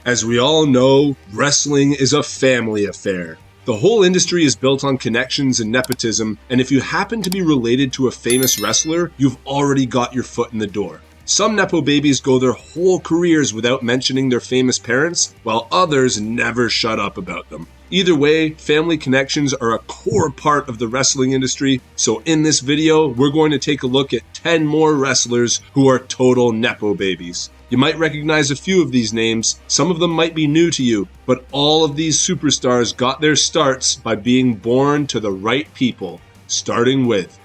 As we all know, wrestling is a family affair. The whole industry is built on connections and nepotism, and if you happen to be related to a famous wrestler, you've already got your foot in the door. Some Nepo babies go their whole careers without mentioning their famous parents, while others never shut up about them. Either way, family connections are a core part of the wrestling industry, so in this video, we're going to take a look at 10 more wrestlers who are total Nepo babies. You might recognize a few of these names, some of them might be new to you, but all of these superstars got their starts by being born to the right people, starting with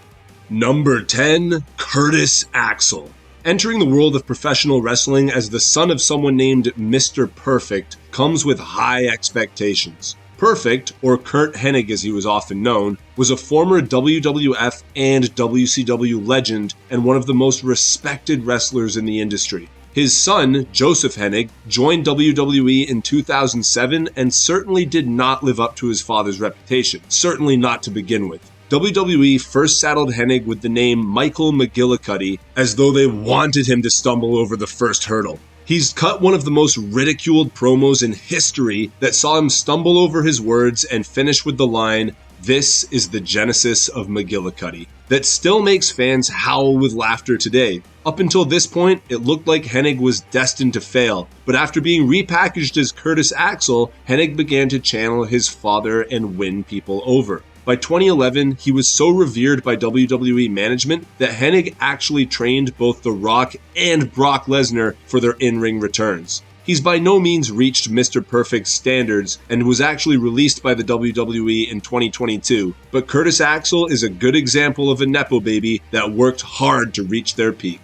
number 10, Curtis Axel. Entering the world of professional wrestling as the son of someone named Mr. Perfect comes with high expectations. Perfect, or Curt Hennig as he was often known, was a former WWF and WCW legend and one of the most respected wrestlers in the industry. His son, Joseph Hennig, joined WWE in 2007 and certainly did not live up to his father's reputation, certainly not to begin with. WWE first saddled Hennig with the name Michael McGillicuddy as though they wanted him to stumble over the first hurdle. He's cut one of the most ridiculed promos in history that saw him stumble over his words and finish with the line, "This is the genesis of McGillicuddy," that still makes fans howl with laughter today. Up until this point, it looked like Hennig was destined to fail, but after being repackaged as Curtis Axel, Hennig began to channel his father and win people over. By 2011, he was so revered by WWE management that Hennig actually trained both The Rock and Brock Lesnar for their in-ring returns. He's by no means reached Mr. Perfect's standards and was actually released by the WWE in 2022, but Curtis Axel is a good example of a Nepo baby that worked hard to reach their peak.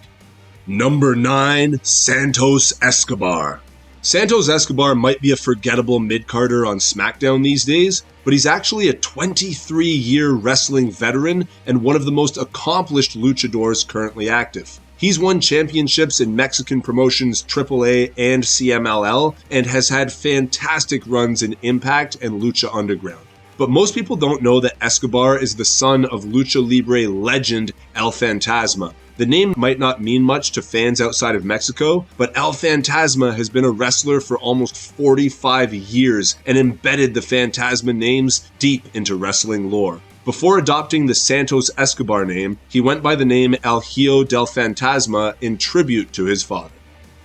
Number 9, Santos Escobar. Santos Escobar might be a forgettable mid-carder on SmackDown these days, but he's actually a 23-year wrestling veteran and one of the most accomplished luchadors currently active. He's won championships in Mexican promotions AAA and CMLL and has had fantastic runs in Impact and Lucha Underground. But most people don't know that Escobar is the son of Lucha Libre legend El Fantasma. The name might not mean much to fans outside of Mexico, but El Fantasma has been a wrestler for almost 45 years and embedded the Fantasma names deep into wrestling lore. Before adopting the Santos Escobar name, he went by the name El Hijo del Fantasma in tribute to his father.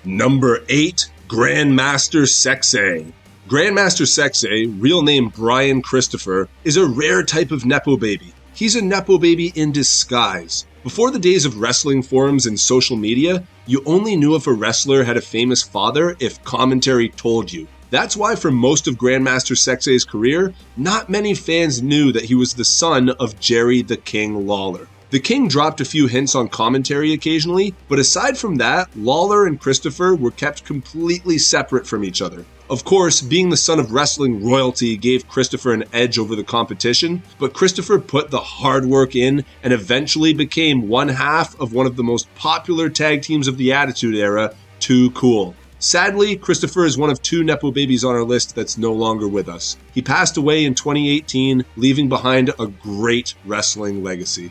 Number 8, Grandmaster Sexay. Grandmaster Sexay, real name Brian Christopher, is a rare type of Nepo baby. He's a Nepo baby in disguise. Before the days of wrestling forums and social media, you only knew if a wrestler had a famous father if commentary told you. That's why for most of Grandmaster Sexay's career, not many fans knew that he was the son of Jerry the King Lawler. The King dropped a few hints on commentary occasionally, but aside from that, Lawler and Christopher were kept completely separate from each other. Of course, being the son of wrestling royalty gave Christopher an edge over the competition, but Christopher put the hard work in and eventually became one half of one of the most popular tag teams of the Attitude Era, Too Cool. Sadly, Christopher is one of 2 Nepo babies on our list that's no longer with us. He passed away in 2018, leaving behind a great wrestling legacy.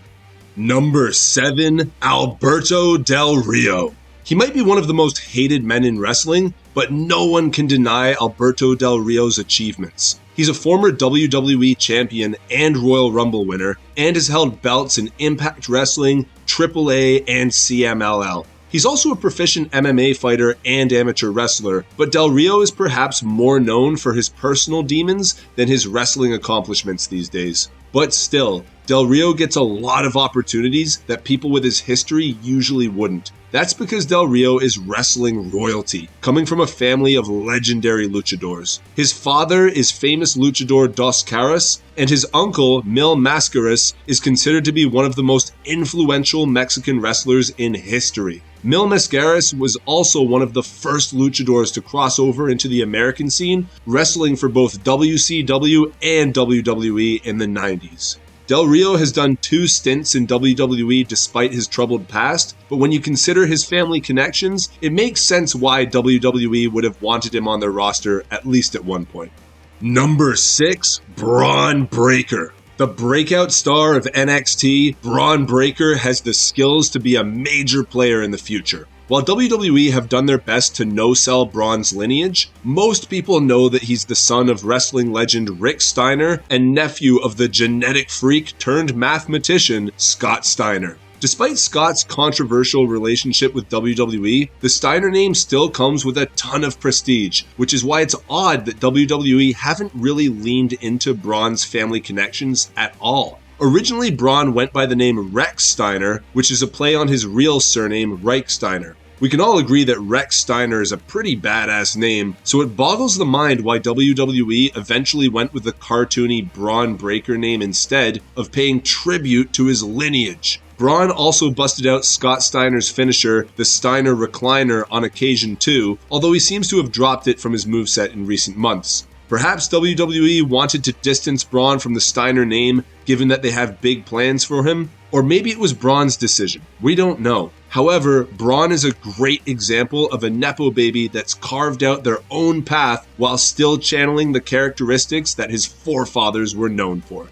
Number 7, Alberto Del Rio. He might be one of the most hated men in wrestling, but no one can deny Alberto Del Rio's achievements. He's a former WWE champion and Royal Rumble winner, and has held belts in Impact Wrestling, AAA, and CMLL. He's also a proficient MMA fighter and amateur wrestler, but Del Rio is perhaps more known for his personal demons than his wrestling accomplishments these days. But still, Del Rio gets a lot of opportunities that people with his history usually wouldn't. That's because Del Rio is wrestling royalty, coming from a family of legendary luchadors. His father is famous luchador Dos Caras, and his uncle, Mil Mascaras, is considered to be one of the most influential Mexican wrestlers in history. Mil Mascaras was also one of the first luchadors to cross over into the American scene, wrestling for both WCW and WWE in the 90s. Del Rio has done 2 stints in WWE despite his troubled past, but when you consider his family connections, it makes sense why WWE would have wanted him on their roster at least at one point. Number 6, Braun Breaker. The breakout star of NXT, Braun Breaker has the skills to be a major player in the future. While WWE have done their best to no-sell Braun's lineage, most people know that he's the son of wrestling legend Rick Steiner and nephew of the genetic freak turned mathematician Scott Steiner. Despite Scott's controversial relationship with WWE, the Steiner name still comes with a ton of prestige, which is why it's odd that WWE haven't really leaned into Braun's family connections at all. Originally, Braun went by the name Rex Steiner, which is a play on his real surname, Reichsteiner. We can all agree that Rex Steiner is a pretty badass name, so it boggles the mind why WWE eventually went with the cartoony Braun Breaker name instead of paying tribute to his lineage. Braun also busted out Scott Steiner's finisher, the Steiner Recliner, on occasion too, although he seems to have dropped it from his moveset in recent months. Perhaps WWE wanted to distance Braun from the Steiner name, given that they have big plans for him, or maybe it was Braun's decision. We don't know. However, Braun is a great example of a Nepo baby that's carved out their own path while still channeling the characteristics that his forefathers were known for.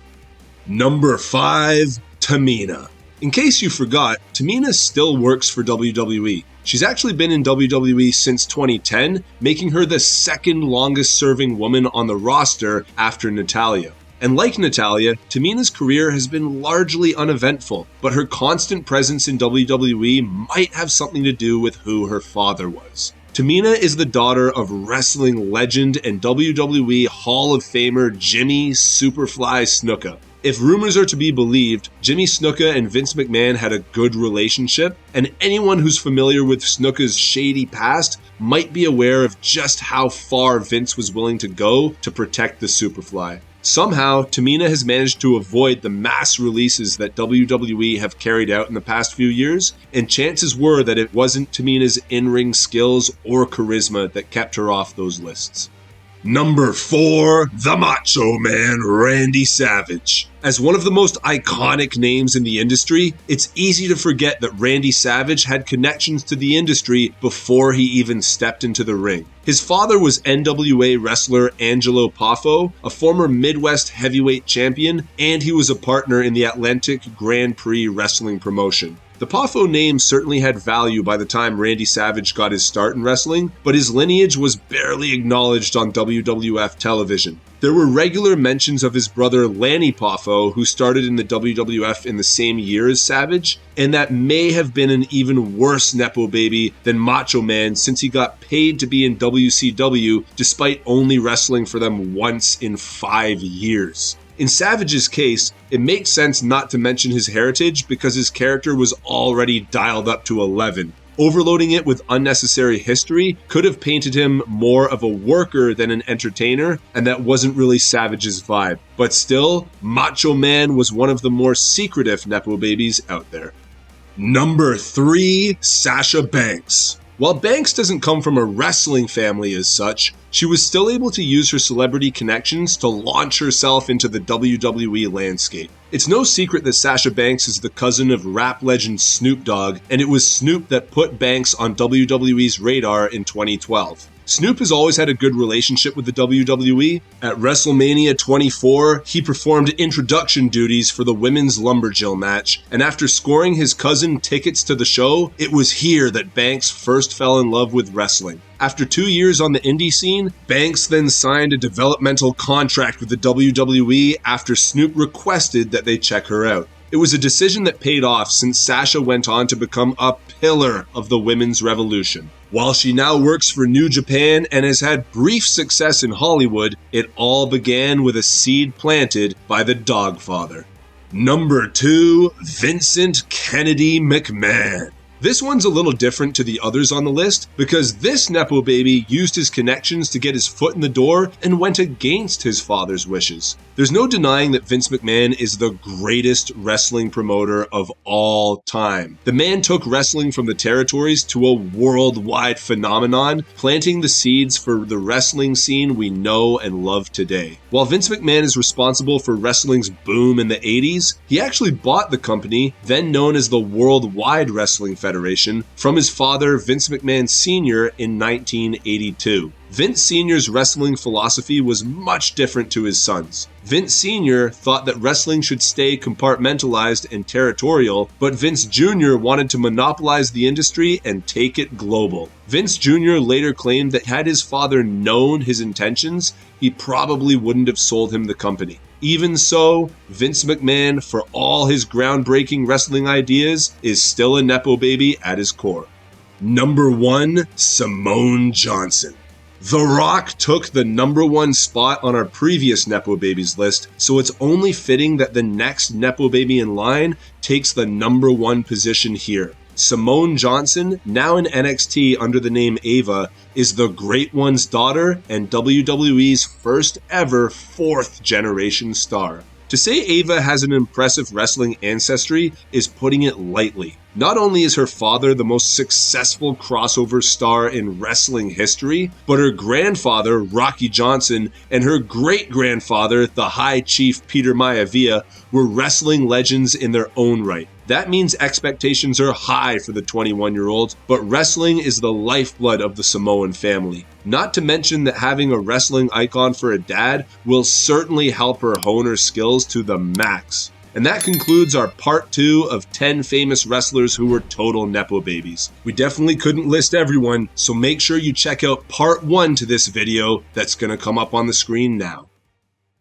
Number 5, Tamina. In case you forgot, Tamina still works for WWE. She's actually been in WWE since 2010, making her the second longest serving woman on the roster after Natalya. And like Natalya, Tamina's career has been largely uneventful, but her constant presence in WWE might have something to do with who her father was. Tamina is the daughter of wrestling legend and WWE Hall of Famer Jimmy Superfly Snuka. If rumors are to be believed, Jimmy Snuka and Vince McMahon had a good relationship, and anyone who's familiar with Snuka's shady past might be aware of just how far Vince was willing to go to protect the Superfly. Somehow, Tamina has managed to avoid the mass releases that WWE have carried out in the past few years, and chances were that it wasn't Tamina's in-ring skills or charisma that kept her off those lists. Number 4, the Macho Man, Randy Savage. As one of the most iconic names in the industry, it's easy to forget that Randy Savage had connections to the industry before he even stepped into the ring. His father was NWA wrestler Angelo Poffo, a former Midwest heavyweight champion, and he was a partner in the Atlantic Grand Prix wrestling promotion. The Poffo name certainly had value by the time Randy Savage got his start in wrestling, but his lineage was barely acknowledged on WWF television. There were regular mentions of his brother Lanny Poffo, who started in the WWF in the same year as Savage, and that may have been an even worse Nepo baby than Macho Man since he got paid to be in WCW despite only wrestling for them once in 5 years. In Savage's case, it makes sense not to mention his heritage because his character was already dialed up to 11. Overloading it with unnecessary history could have painted him more of a worker than an entertainer, and that wasn't really Savage's vibe. But still, Macho Man was one of the more secretive Nepo babies out there. Number 3, Sasha Banks. While Banks doesn't come from a wrestling family as such, she was still able to use her celebrity connections to launch herself into the WWE landscape. It's no secret that Sasha Banks is the cousin of rap legend Snoop Dogg, and it was Snoop that put Banks on WWE's radar in 2012. Snoop has always had a good relationship with the WWE. At WrestleMania 24, he performed introduction duties for the women's Lumberjill match, and after scoring his cousin tickets to the show, it was here that Banks first fell in love with wrestling. After 2 years on the indie scene, Banks then signed a developmental contract with the WWE after Snoop requested that they check her out. It was a decision that paid off since Sasha went on to become a pillar of the women's revolution. While she now works for New Japan and has had brief success in Hollywood, it all began with a seed planted by the Dogfather. Number 2, Vincent Kennedy McMahon. This one's a little different to the others on the list because this Nepo baby used his connections to get his foot in the door and went against his father's wishes. There's no denying that Vince McMahon is the greatest wrestling promoter of all time. The man took wrestling from the territories to a worldwide phenomenon, planting the seeds for the wrestling scene we know and love today. While Vince McMahon is responsible for wrestling's boom in the 80s, he actually bought the company, then known as the Worldwide Wrestling Federation, Federation from his father, Vince McMahon Sr. in 1982. Vince Sr.'s wrestling philosophy was much different to his son's. Vince Sr. thought that wrestling should stay compartmentalized and territorial, but Vince Jr. wanted to monopolize the industry and take it global. Vince Jr. later claimed that had his father known his intentions, he probably wouldn't have sold him the company. Even so, Vince McMahon, for all his groundbreaking wrestling ideas, is still a Nepo baby at his core. Number 1, Simone Johnson. The Rock took the number 1 spot on our previous Nepo Babies list, so it's only fitting that the next Nepo Baby in line takes the number 1 position here. Simone Johnson, now in NXT under the name Ava, is the Great One's daughter and WWE's first ever 4th generation star. To say Ava has an impressive wrestling ancestry is putting it lightly. Not only is her father the most successful crossover star in wrestling history, but her grandfather, Rocky Johnson, and her great-grandfather, the High Chief Peter Maivia, were wrestling legends in their own right. That means expectations are high for the 21-year-old, but wrestling is the lifeblood of the Samoan family. Not to mention that having a wrestling icon for a dad will certainly help her hone her skills to the max. And that concludes our part 2 of 10 famous wrestlers who were total Nepo babies. We definitely couldn't list everyone, so make sure you check out part 1 to this video that's going to come up on the screen now.